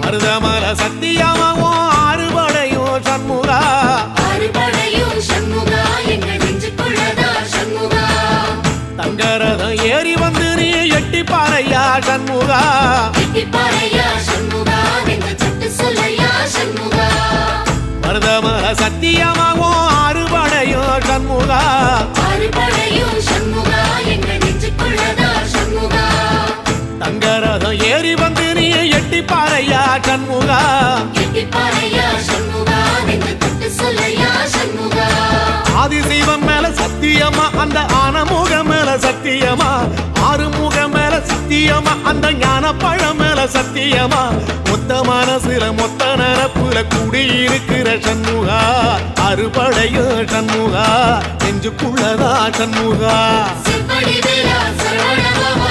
மருதமல சத்தியமாவும் ஆறுபடையும் சண்முகா ஆறுபடையும் சண்முகா எங்கள் நெஞ்சுக்குள்ளதா சண்முகா தங்கரதம் ஏறி வந்து நீ எட்டி பாறையா சண்முகா எட்டி பாறையா சண்முகா எங்க சட்டு சொல்லையா சண்முகா மருதமல சத்தியமாவும் ஆறுபடையும் சண்முகா ஆறுபடையும் சண்முகா எங்கள் நெஞ்சுக்குள்ளதா சண்முகா தங்கரதம் ஏறி வந்து நீ எட்டி பாறையா சண்முகா எட்டி பாறையா சண்முகா எங்க சட்டு சொல்லையா சண்முகா ஆதிசைவம் மேல சத்தியமா அந்த ஆனமுக மேல சத்தியமா ஆறுமுக மேல சத்தியமா அந்த ஞான பழம் மேல சத்தியமா மொத்த மனசுல மொத்த நரப்புல குடியிருக்கிற சண்முகா அறுபடையோ சண்முகா நெஞ்சுக்குள்ளதா சண்முகா செவ்வடி வேலா சரவணபவா